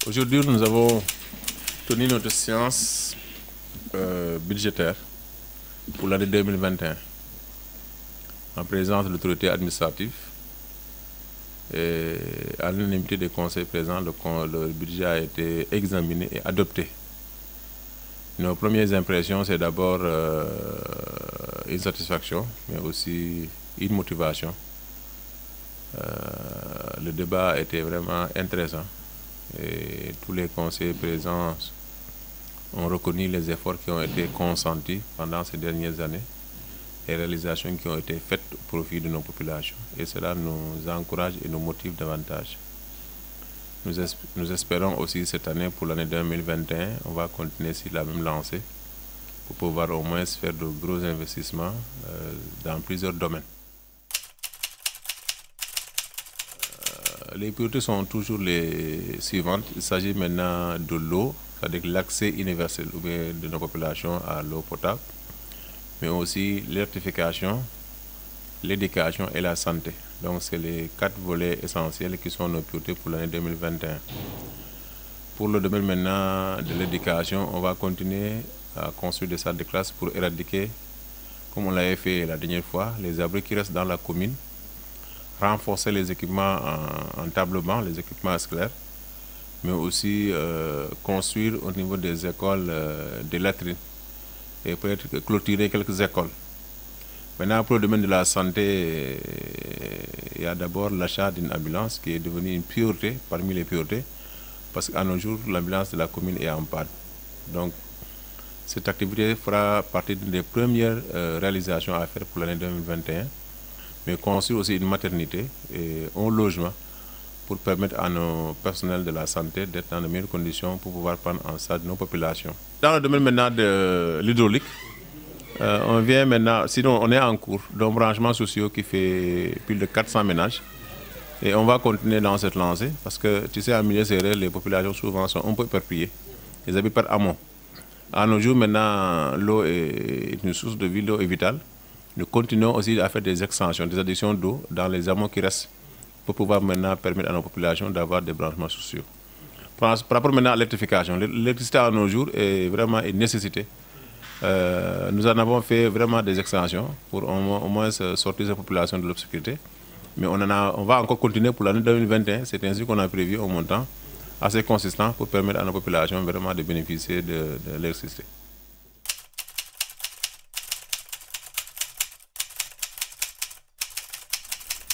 Aujourd'hui, nous avons tenu notre séance budgétaire pour l'année 2021 en présence de l'autorité administrative et à l'unanimité des conseils présents, le budget a été examiné et adopté. Nos premières impressions, c'est d'abord une satisfaction, mais aussi une motivation. Le débat a été vraiment intéressant et tous les conseillers présents ont reconnu les efforts qui ont été consentis pendant ces dernières années et les réalisations qui ont été faites au profit de nos populations. Et cela nous encourage et nous motive davantage. Nous espérons aussi cette année, pour l'année 2021, on va continuer sur la même lancée pour pouvoir au moins faire de gros investissements dans plusieurs domaines. Les priorités sont toujours les suivantes. Il s'agit maintenant de l'eau, c'est-à-dire l'accès universel de nos populations à l'eau potable, mais aussi l'électrification, l'éducation et la santé. Donc c'est les 4 volets essentiels qui sont nos priorités pour l'année 2021. Pour le domaine maintenant de l'éducation, on va continuer à construire des salles de classe pour éradiquer, comme on l'avait fait la dernière fois, les abris qui restent dans la commune, renforcer les équipements en tablement, les équipements scolaires, mais aussi construire au niveau des écoles des latrines et peut-être clôturer quelques écoles. Maintenant, pour le domaine de la santé, il y a d'abord l'achat d'une ambulance qui est devenue une priorité parmi les priorités, parce qu'à nos jours, l'ambulance de la commune est en panne. Donc, cette activité fera partie des premières réalisations à faire pour l'année 2021, mais construire aussi une maternité et un logement pour permettre à nos personnels de la santé d'être dans de meilleures conditions pour pouvoir prendre en charge nos populations. Dans le domaine maintenant de l'hydraulique, on vient maintenant, sinon on est en cours d'un branchement social qui fait plus de 400 ménages et on va continuer dans cette lancée parce que tu sais, en milieu sérieux, les populations souvent sont un peu éparpillées. Ils habitent par amont. À nos jours maintenant, l'eau est une source de vie, l'eau est vitale. Nous continuons aussi à faire des extensions, des additions d'eau dans les amont qui restent pour pouvoir maintenant permettre à nos populations d'avoir des branchements sociaux. Par rapport maintenant à l'électrification, l'électricité à nos jours est vraiment une nécessité. Nous en avons fait vraiment des extensions pour au moins sortir ces populations de l'obscurité. Mais on va encore continuer pour l'année 2021. C'est ainsi qu'on a prévu un montant assez consistant pour permettre à nos populations vraiment de bénéficier de l'électricité.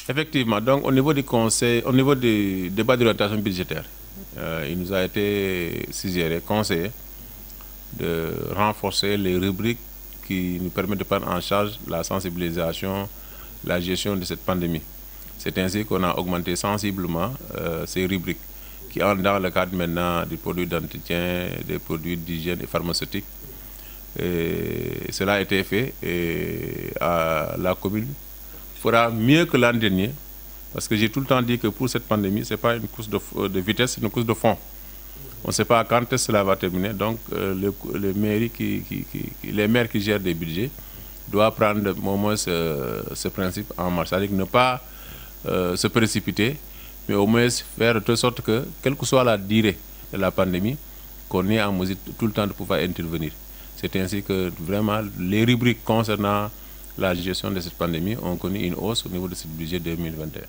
Effectivement, donc au niveau du conseil, au niveau du débat d'orientation budgétaire, il nous a été suggéré, conseillé, de renforcer les rubriques qui nous permettent de prendre en charge la sensibilisation, la gestion de cette pandémie. C'est ainsi qu'on a augmenté sensiblement ces rubriques qui entrent dans le cadre maintenant des produits d'entretien, des produits d'hygiène et pharmaceutiques. Et cela a été fait et la commune fera mieux que l'an dernier, parce que j'ai tout le temps dit que pour cette pandémie, ce n'est pas une course de vitesse, c'est une course de fond. On ne sait pas quand cela va terminer, donc les maires qui gèrent des budgets doivent prendre au moins ce principe en marche, c'est-à-dire ne pas se précipiter, mais au moins faire de telle sorte que, quelle que soit la durée de la pandémie, qu'on ait en mesure tout le temps de pouvoir intervenir. C'est ainsi que vraiment les rubriques concernant la gestion de cette pandémie ont connu une hausse au niveau de ce budget 2021.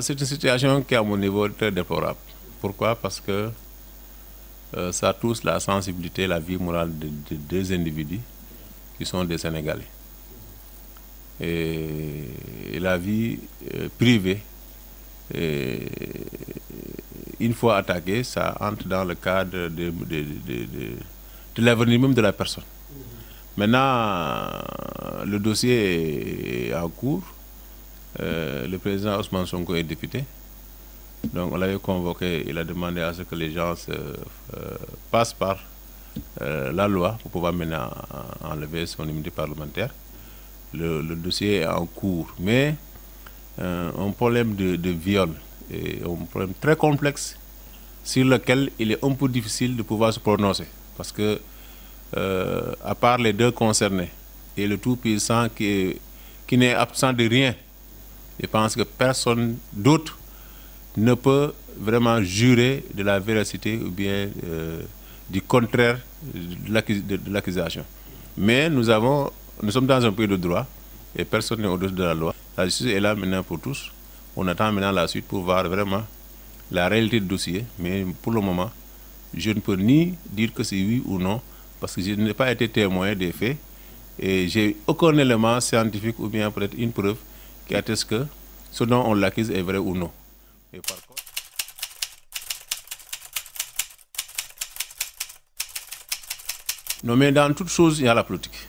C'est une situation qui est à mon niveau très déplorable. Pourquoi? Parce que ça touche la sensibilité, la vie morale de deux individus qui sont des Sénégalais. Et la vie privée, une fois attaquée, ça entre dans le cadre de l'avenir même de la personne. Maintenant, le dossier est en cours. Le président Ousmane Sonko est député. Donc on l'avait convoqué, il a demandé à ce que les gens passent par la loi pour pouvoir maintenant enlever son immunité parlementaire. Le dossier est en cours, mais un problème de viol est un problème très complexe sur lequel il est un peu difficile de pouvoir se prononcer. Parce que, à part les deux concernés et le tout-puissant qui n'est absent de rien, Je pense que personne d'autre ne peut vraiment jurer de la véracité ou bien du contraire de l'accusation. Mais nous sommes dans un pays de droit et personne n'est au-dessus de la loi. La justice est là maintenant pour tous. On attend maintenant la suite pour voir vraiment la réalité du dossier. Mais pour le moment, je ne peux ni dire que c'est oui ou non parce que je n'ai pas été témoin des faits et j'ai aucun élément scientifique ou bien peut-être une preuve qui atteste que ce dont on l'accuse est vrai ou non. Et par contre, non, mais dans toute chose, il y a la politique.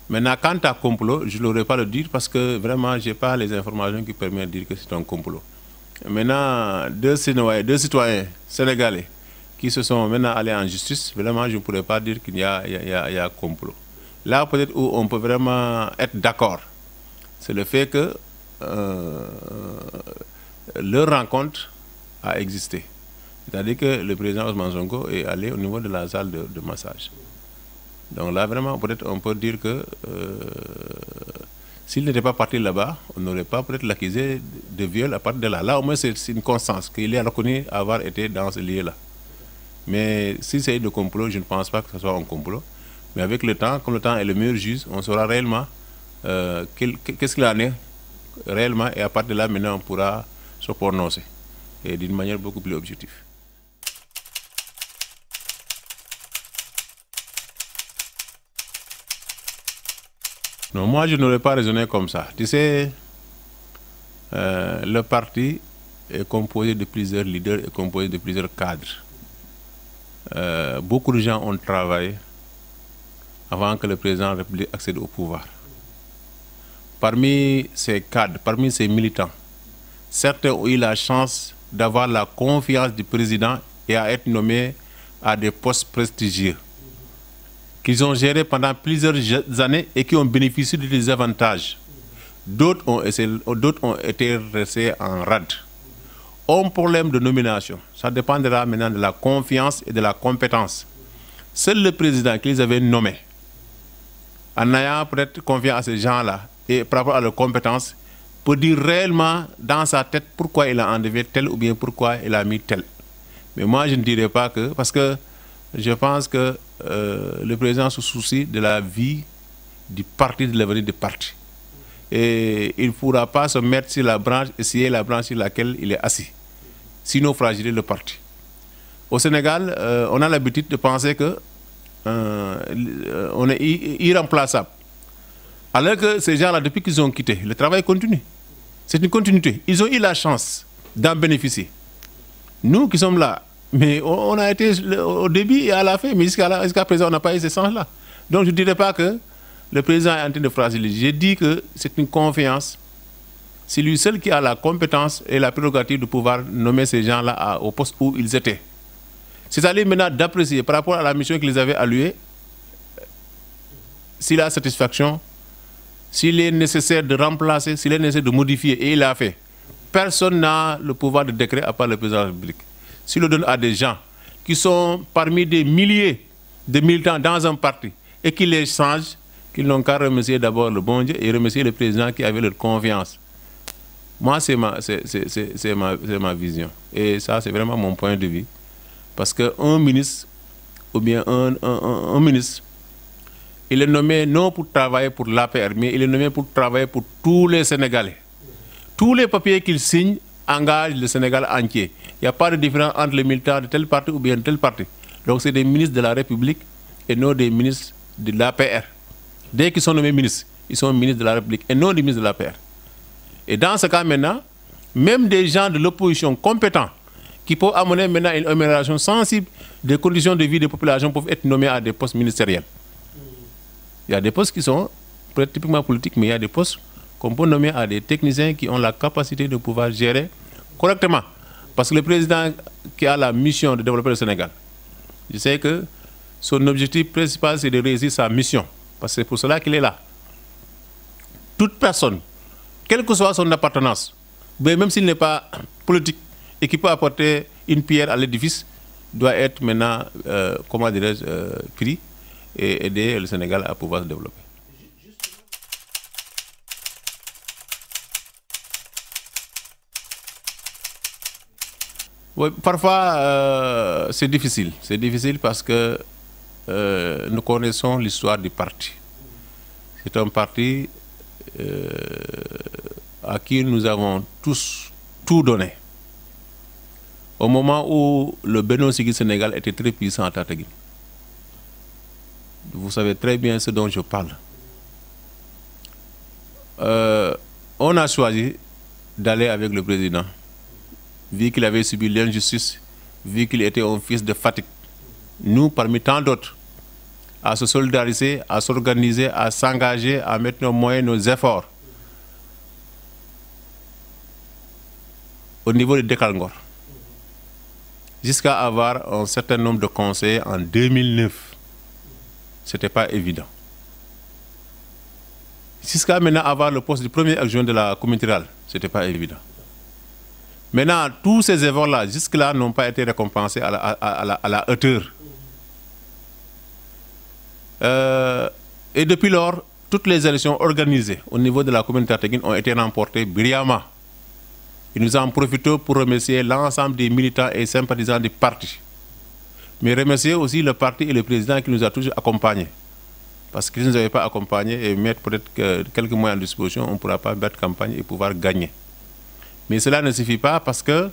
Maintenant, quant à complot, je ne l'aurais pas le dire parce que vraiment, je n'ai pas les informations qui permettent de dire que c'est un complot. Maintenant, deux citoyens sénégalais qui se sont maintenant allés en justice, vraiment, je ne pourrais pas dire qu'il y a complot. Là, peut-être où on peut vraiment être d'accord, c'est le fait que leur rencontre a existé. C'est-à-dire que le président Ousmane Sonko est allé au niveau de la salle de massage. Donc là, vraiment, peut-être on peut dire que s'il n'était pas parti là-bas, on n'aurait pas peut-être l'accusé de viol à partir de là. Là, au moins, c'est une constance qu'il est reconnu avoir été dans ce lieu-là. Mais si c'est de complot, je ne pense pas que ce soit un complot. Mais avec le temps, comme le temps est le meilleur juge, on saura réellement qu'est-ce qu'il en est réellement. Et à partir de là, maintenant, on pourra se prononcer. Et d'une manière beaucoup plus objective. Non, moi, je n'aurais pas raisonné comme ça. Tu sais, le parti est composé de plusieurs leaders et composé de plusieurs cadres. Beaucoup de gens ont travaillé avant que le président de la République accède au pouvoir. Parmi ces cadres, parmi ces militants, certains ont eu la chance d'avoir la confiance du président et à être nommés à des postes prestigieux qu'ils ont gérés pendant plusieurs années et qui ont bénéficié des avantages. D'autres ont été restés en rade. Un problème de nomination, ça dépendra maintenant de la confiance et de la compétence. Seul le président qui les avait nommés, en ayant peut-être confiance à ces gens-là et par rapport à leurs compétences, peut dire réellement dans sa tête pourquoi il a enlevé tel ou bien pourquoi il a mis tel. Mais moi, je ne dirais pas que, parce que je pense que le président se soucie de la vie du parti, de l'avenir du parti. Et il ne pourra pas se mettre sur la branche, essayer la branche sur laquelle il est assis. Sinon fragiliser le parti. Au Sénégal, on a l'habitude de penser que on est irremplaçable. Alors que ces gens-là, depuis qu'ils ont quitté, le travail continue. C'est une continuité. Ils ont eu la chance d'en bénéficier. Nous qui sommes là, mais on a été au début et à la fin, mais jusqu'à présent, on n'a pas eu ce sens-là. Donc je ne dirais pas que le président est en train de fragiliser. J'ai dit que c'est une confiance. C'est lui seul qui a la compétence et la prérogative de pouvoir nommer ces gens-là au poste où ils étaient. C'est-à-dire maintenant d'apprécier par rapport à la mission qu'ils avaient allouée, s'il a satisfaction, s'il est nécessaire de remplacer, s'il est nécessaire de modifier, et il l'a fait. Personne n'a le pouvoir de décret à part le président de la République. S'il le donne à des gens qui sont parmi des milliers de militants dans un parti et qui les changent, qu'ils n'ont qu'à remercier d'abord le bon Dieu et remercier le président qui avait leur confiance. Moi, c'est ma vision. Et ça, c'est vraiment mon point de vue. Parce qu'un ministre, ou bien un ministre, il est nommé non pour travailler pour l'APR, mais il est nommé pour travailler pour tous les Sénégalais. Tous les papiers qu'il signe engagent le Sénégal entier. Il n'y a pas de différence entre les militants de tel parti ou bien de tel parti. Donc c'est des ministres de la République et non des ministres de l'APR. Dès qu'ils sont nommés ministres, ils sont ministres de la République et non des ministres de l'APR. Et dans ce cas maintenant, même des gens de l'opposition compétents qui peuvent amener maintenant une amélioration sensible des conditions de vie des populations peuvent être nommés à des postes ministériels. Il y a des postes qui sont peut-être typiquement politiques, mais il y a des postes qu'on peut nommer à des techniciens qui ont la capacité de pouvoir gérer correctement. Parce que le président qui a la mission de développer le Sénégal, je sais que son objectif principal, c'est de réussir sa mission. Parce que c'est pour cela qu'il est là. Toute personne, quelle que soit son appartenance, même s'il n'est pas politique et qui peut apporter une pierre à l'édifice, doit être maintenant, comment dirais-je, pris et aider le Sénégal à pouvoir se développer. Oui, parfois, c'est difficile. C'est difficile parce que nous connaissons l'histoire du parti. C'est un parti à qui nous avons tous tout donné. Au moment où le Benno Siggil Sénégal était très puissant à Tataguine. Vous savez très bien ce dont je parle. On a choisi d'aller avec le président, vu qu'il avait subi l'injustice, vu qu'il était un fils de Fatick. Nous, parmi tant d'autres, à se solidariser, à s'organiser, à s'engager, à mettre nos moyens, nos efforts au niveau de Dekalngor, jusqu'à avoir un certain nombre de conseillers en 2009. Ce n'était pas évident. Jusqu'à maintenant avoir le poste du premier adjoint de la communauté rurale, ce n'était pas évident. Maintenant, tous ces efforts-là, jusque-là, n'ont pas été récompensés à la hauteur. Et depuis lors, toutes les élections organisées au niveau de la commune de Tataguine ont été remportées brillamment. Et nous en profitons pour remercier l'ensemble des militants et sympathisants du parti. Mais remercier aussi le parti et le président qui nous a toujours accompagnés. Parce qu'ils ne nous avaient pas accompagnés et mettre peut-être quelques moyens à disposition, on ne pourra pas battre campagne et pouvoir gagner. Mais cela ne suffit pas parce que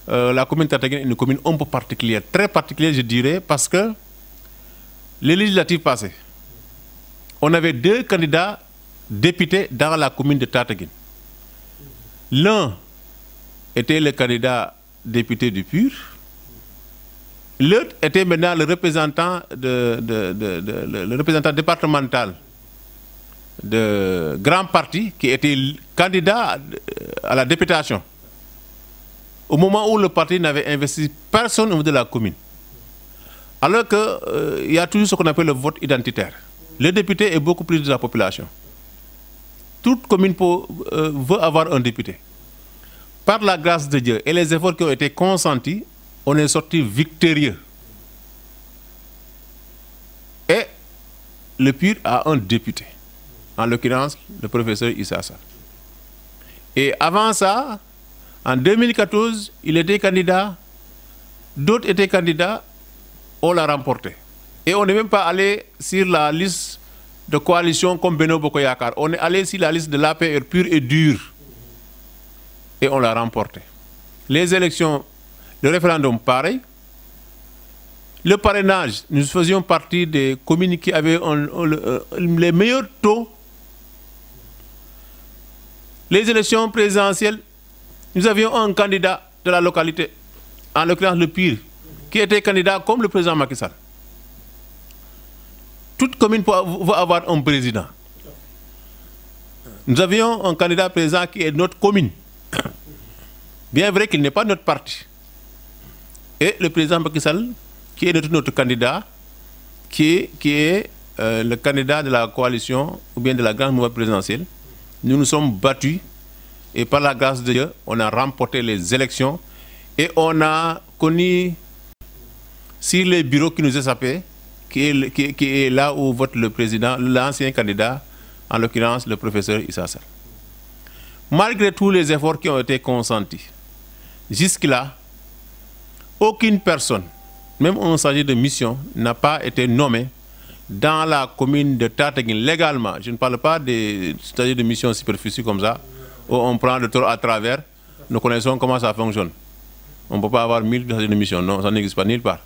la commune de Tataguine est une commune un peu particulière, très particulière je dirais, parce que les législatives passées, on avait 2 candidats députés dans la commune de Tataguine. L'un était le candidat député du PUR, l'autre était maintenant le représentant, le représentant départemental de grand parti qui était candidat à la députation. Au moment où le parti n'avait investi personne au niveau de la commune. Alors qu'il y a toujours ce qu'on appelle le vote identitaire. Le député est beaucoup plus de la population. Toute commune veut avoir un député. Par la grâce de Dieu et les efforts qui ont été consentis, on est sorti victorieux. Et le PUR a un député, en l'occurrence le professeur Issa Sall. Et avant ça, en 2014, il était candidat, d'autres étaient candidats, on l'a remporté. Et on n'est même pas allé sur la liste de coalition comme Benno Bokk Yakaar. On est allé sur la liste de l'APR pur et dur. Et on l'a remporté. Les élections, le référendum, pareil. Le parrainage, nous faisions partie des communes qui avaient les meilleurs taux. Les élections présidentielles, nous avions un candidat de la localité, en l'occurrence le PUR, qui était candidat comme le président Macky Sall. Toute commune veut avoir un président. Nous avions un candidat président qui est notre commune. Bien vrai qu'il n'est pas notre parti. Et le président Macky Sall, qui est notre candidat, qui est le candidat de la coalition ou bien de la grande mouvance présidentielle, nous nous sommes battus et par la grâce de Dieu, on a remporté les élections et on a connu sur les bureaux qui nous échappaient, qui est là où vote le président, l'ancien candidat, en l'occurrence le professeur Issa Sall. Malgré tous les efforts qui ont été consentis, jusque-là, aucune personne, même un chargé de mission, n'a pas été nommé dans la commune de Tataguine légalement. Je ne parle pas des chargés de mission superficie comme ça, où on prend le tour à travers. Nous connaissons comment ça fonctionne. On ne peut pas avoir 1000 chargés de mission, non, ça n'existe pas nulle part.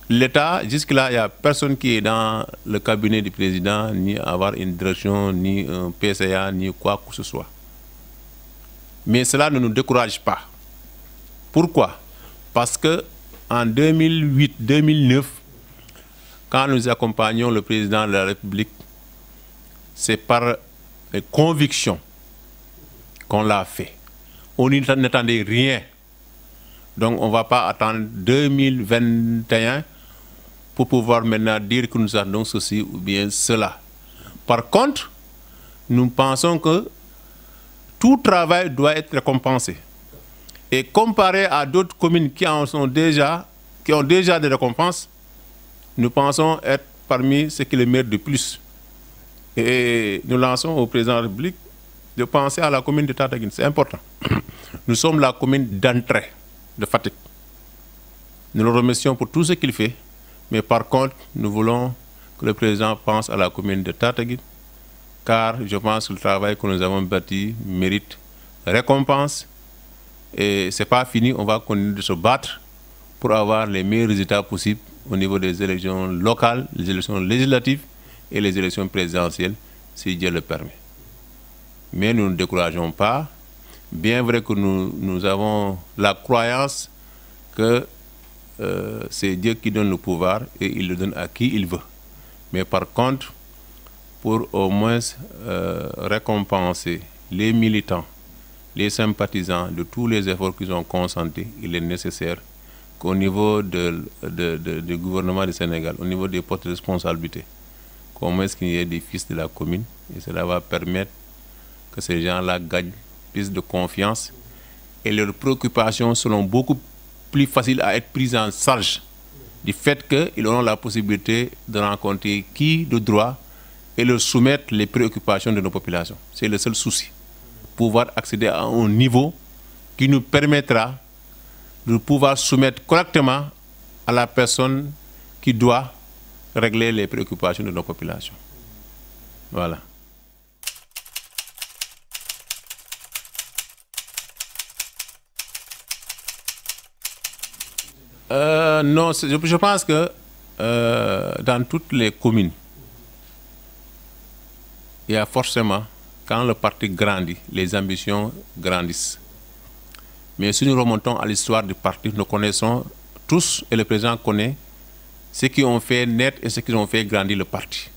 L'État, jusque-là, il n'y a personne qui est dans le cabinet du président, ni avoir une direction, ni un PCA, ni quoi que ce soit. Mais cela ne nous décourage pas. Pourquoi? Parce que en 2008-2009, quand nous accompagnons le président de la République, c'est par conviction qu'on l'a fait. On n'attendait rien. Donc on ne va pas attendre 2021 pour pouvoir maintenant dire que nous attendons ceci ou bien cela. Par contre, nous pensons que tout travail doit être récompensé. Et comparé à d'autres communes qui ont déjà des récompenses, nous pensons être parmi ceux qui le méritent de plus. Et nous lançons au président de la République de penser à la commune de Tataguine. C'est important. Nous sommes la commune d'entrée. de Fatick. Nous le remercions pour tout ce qu'il fait, mais par contre, nous voulons que le président pense à la commune de Tataguine, car je pense que le travail que nous avons bâti mérite récompense. Et ce n'est pas fini, on va continuer de se battre pour avoir les meilleurs résultats possibles au niveau des élections locales, les élections législatives et les élections présidentielles, si Dieu le permet. Mais nous ne décourageons pas, bien vrai que nous avons la croyance que c'est Dieu qui donne le pouvoir et il le donne à qui il veut. Mais par contre, pour au moins récompenser les militants, les sympathisants de tous les efforts qu'ils ont consentis, il est nécessaire qu'au niveau du gouvernement du Sénégal, au niveau des postes de responsabilité, qu'au moins qu'il y ait des fils de la commune, et cela va permettre que ces gens-là gagnent plus de confiance et leurs préoccupations seront beaucoup plus faciles à être prises en charge du fait qu'ils auront la possibilité de rencontrer qui de droit et leur soumettre les préoccupations de nos populations. C'est le seul souci. Pouvoir accéder à un niveau qui nous permettra de pouvoir soumettre correctement à la personne qui doit régler les préoccupations de nos populations. Voilà. Non, je pense que dans toutes les communes, il y a forcément, quand le parti grandit, les ambitions grandissent. Mais si nous remontons à l'histoire du parti, nous connaissons tous, et le président connaît, ce qui ont fait naître et ce qui ont fait grandir le parti.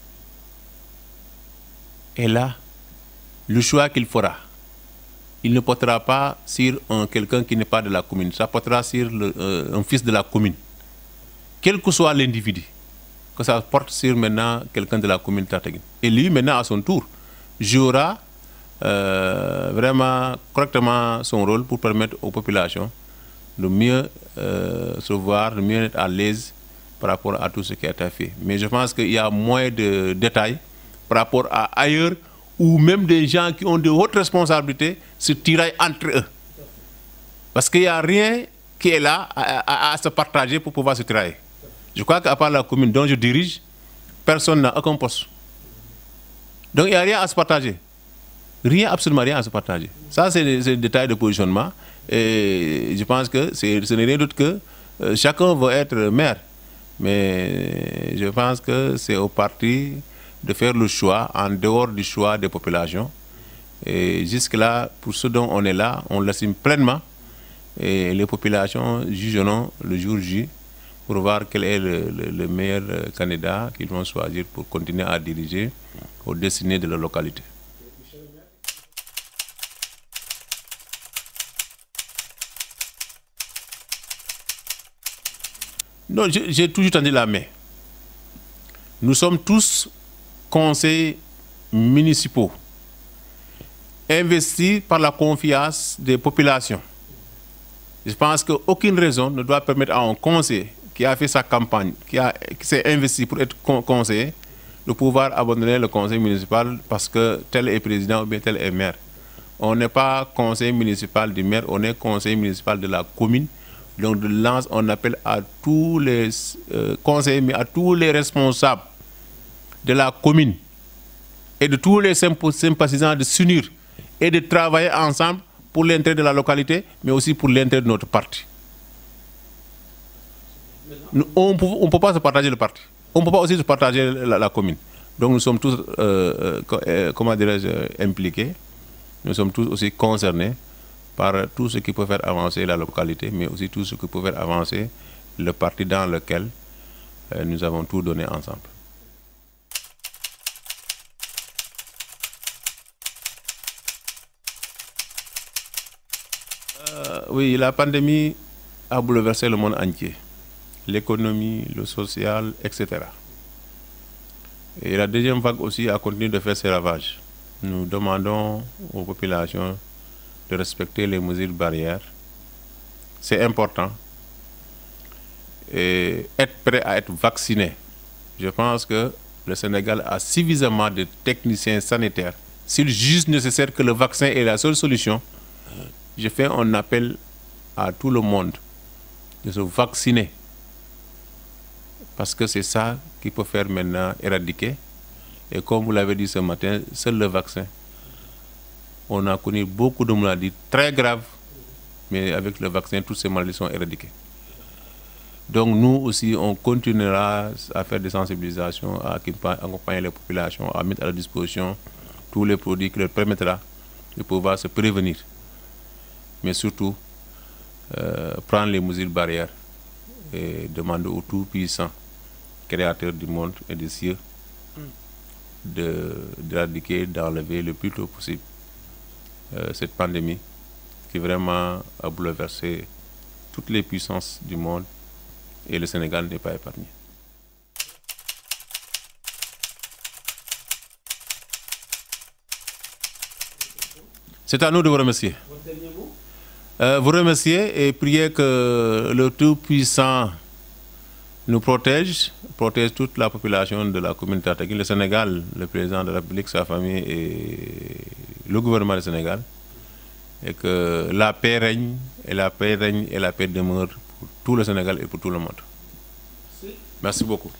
Et là, le choix qu'il fera, il ne portera pas sur quelqu'un qui n'est pas de la commune, ça portera sur un fils de la commune. Quel que soit l'individu, que ça porte sur maintenant quelqu'un de la commune Tataguine. Et lui, maintenant, à son tour, jouera vraiment correctement son rôle pour permettre aux populations de mieux se voir, de mieux être à l'aise par rapport à tout ce qui a été fait. Mais je pense qu'il y a moins de détails par rapport à ailleurs, ou même des gens qui ont de hautes responsabilités se tiraillent entre eux. Parce qu'il n'y a rien qui est là à se partager pour pouvoir se tirailler. Je crois qu'à part la commune dont je dirige, personne n'a aucun poste. Donc il n'y a rien à se partager. Rien, absolument rien à se partager. Ça, c'est des détails de positionnement. Et je pense que ce n'est rien d'autre que chacun veut être maire. Mais je pense que c'est au parti de faire le choix en dehors du choix des populations. Et jusque-là, pour ce dont on est là, on l'assume pleinement. Et les populations jugeront le jour J pour voir quel est le meilleur candidat qu'ils vont choisir pour continuer à diriger aux destinées de leur localité. Non, j'ai toujours tendu la main. Nous sommes tous conseillers municipaux, investis par la confiance des populations. Je pense qu'aucune raison ne doit permettre à un conseiller qui a fait sa campagne, qui s'est investi pour être conseiller, de pouvoir abandonner le conseil municipal parce que tel est président ou bien tel est maire. On n'est pas conseiller municipal du maire, on est conseiller municipal de la commune. Donc de lance, on appelle à tous les conseillers, mais à tous les responsables de la commune et de tous les sympathisants de s'unir et de travailler ensemble pour l'intérêt de la localité, mais aussi pour l'intérêt de notre parti. On ne peut pas se partager le parti. On ne peut pas aussi se partager la commune. Donc nous sommes tous, comment dirais-je, impliqués. Nous sommes tous aussi concernés par tout ce qui peut faire avancer la localité, mais aussi tout ce qui peut faire avancer le parti dans lequel nous avons tout donné ensemble. Oui, la pandémie a bouleversé le monde entier, l'économie, le social, etc. Et la deuxième vague aussi a continué de faire ses ravages. Nous demandons aux populations de respecter les mesures barrières. C'est important. Et être prêt à être vacciné. Je pense que le Sénégal a suffisamment de techniciens sanitaires. S'il juge nécessaire que le vaccin est la seule solution, je fais un appel à tout le monde de se vacciner. Parce que c'est ça qu'il peut faire maintenant éradiquer. Et comme vous l'avez dit ce matin, seul le vaccin. On a connu beaucoup de maladies très graves, mais avec le vaccin, toutes ces maladies sont éradiquées. Donc nous aussi, on continuera à faire des sensibilisations, à accompagner les populations, à mettre à la disposition tous les produits qui leur permettra de pouvoir se prévenir. Mais surtout, prendre les mesures barrières et demander au Tout-Puissant, Créateur du monde et des cieux, d'éradiquer, d'enlever le plus tôt possible cette pandémie qui vraiment a bouleversé toutes les puissances du monde et le Sénégal n'est pas épargné. C'est à nous de vous remercier. Vous remercier et prier que le Tout-Puissant nous protège toute la population de la communauté Tataguine, le Sénégal, le président de la République, sa famille et le gouvernement du Sénégal, et que la paix règne, et la paix demeure pour tout le Sénégal et pour tout le monde. Merci beaucoup.